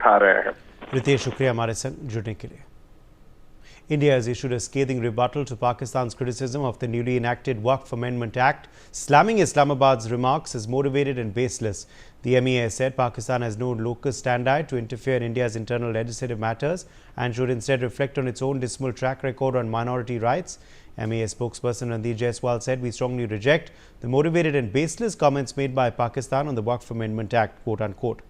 उठा रहे हैं। रितेश, शुक्रिया हमारे संग जुड़ने के लिए। India has issued a scathing rebuttal to Pakistan's criticism of the newly enacted Waqf Amendment Act, slamming Islamabad's remarks as motivated and baseless. The MEA said Pakistan has no locus standi to interfere in India's internal legislative matters and should instead reflect on its own dismal track record on minority rights. MEA Spokesperson Randhir Jaiswal said, "We strongly reject the motivated and baseless comments made by Pakistan on the Waqf Amendment Act," quote unquote.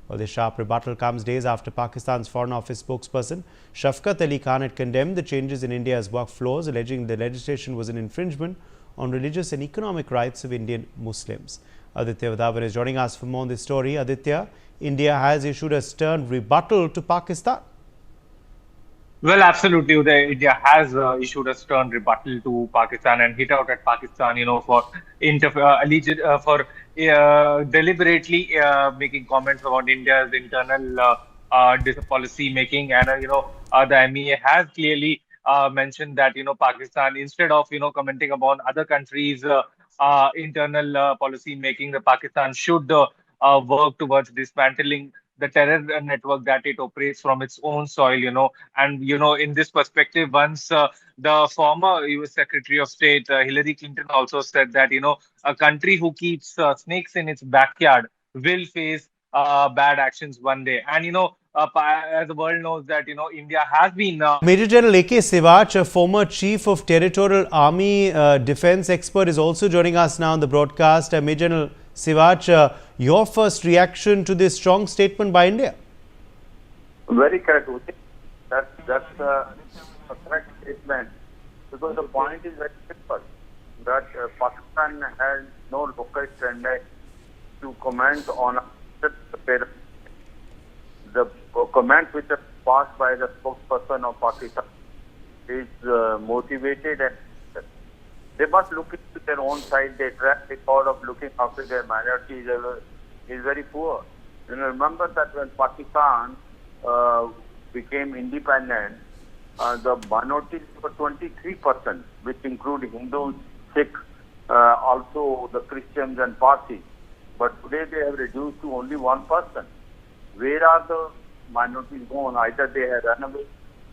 Well, this sharp rebuttal comes days after Pakistan's Foreign Office spokesperson Shafqat Ali Khan had condemned the changes in India's Waqf laws, alleging the legislation was an infringement on religious and economic rights of Indian Muslims. Aditya Vadavan is joining us for more on this story. Aditya, India has issued a stern rebuttal to Pakistan. Well, absolutely. India has issued a stern rebuttal to Pakistan and hit out at Pakistan, for deliberately making comments about India's internal policy making, and the MEA has clearly mentioned that Pakistan, instead of commenting upon other countries' internal policy making, the Pakistan should work towards dismantling the terror network that it operates from its own soil, and, in this perspective, once the former US Secretary of State, Hillary Clinton, also said that, a country who keeps snakes in its backyard will face bad actions one day. And, as the world knows that, India has been... Major General A.K. Sivach, a former Chief of Territorial Army Defence expert, is also joining us now on the broadcast. Major General Sivach, your first reaction to this strong statement by India? Very correct. That's a correct statement, because the point is very simple, that Pakistan has no local standard to comment on the comment which is passed by the spokesperson of Pakistan is motivated, and they must look into their own side. Their track record of looking after their minorities is very poor. Remember that when Pakistan became independent, the minorities were 23%, which include Hindus, Sikhs, also the Christians and Parsis. But today they have reduced to only 1%. Where are the minorities gone? Either they have run away,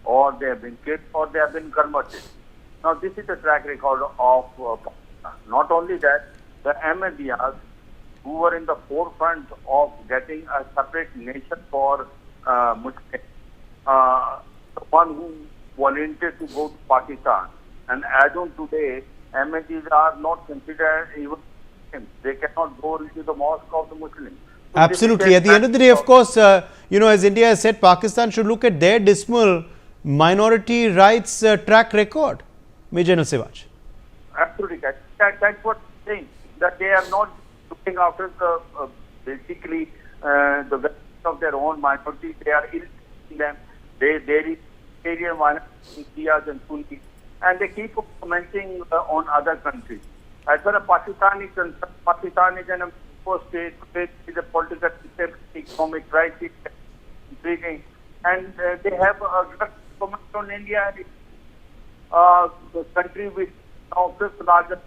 or they have been killed, or they have been converted. Now, this is the track record of Pakistan. Not only that, the Ahmadiyyas, who were in the forefront of getting a separate nation for Muslims, the one who volunteered to go to Pakistan. And as on today, Ahmadis are not considered even Muslims. They cannot go into the mosque of the Muslims. So absolutely. At the end of the day, of course, as India has said, Pakistan should look at their dismal minority rights track record. Major General Sivach. Absolutely. That's what I'm saying, that they are not looking after the basically the welfare of their own minorities. They are in them. There is area minorities, Shias and Sunnis, and they keep commenting on other countries. As far as Pakistan is concerned, Pakistan is an poor state. It is a political system, economic crisis, intriguing, and they have a comment on India. The country which now fifth largest,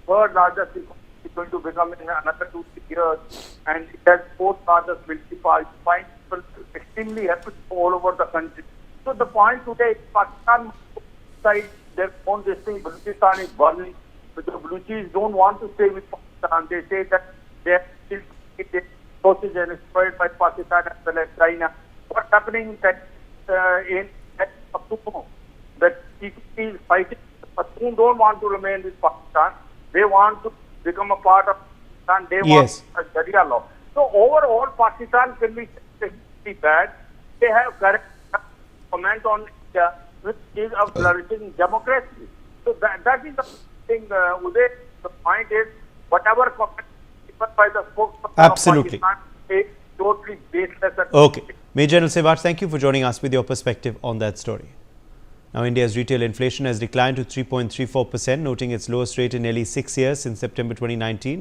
third largest economy is going to become in another 2-3 years, and it has fourth largest military power. You find people extremely happy all over the country. So the point today is Pakistan side their own this thing. Baluchistan is burning, but the Baluchis don't want to stay with Pakistan. They say that they are still forces and destroyed by Pakistan as well as China. What's happening that in Pakistan? That people is fighting, but who don't want to remain with Pakistan. They want to become a part of Pakistan. They want a Sharia law. So overall, Pakistan can be bad. They have correct comment on India, which is a flourishing democracy. So that is the thing, Uday. The point is, whatever comment given by the spokesperson of Pakistan is totally baseless. Okay. Major General Sivach, thank you for joining us with your perspective on that story. Now, India's retail inflation has declined to 3.34%, noting its lowest rate in nearly 6 years since September 2019.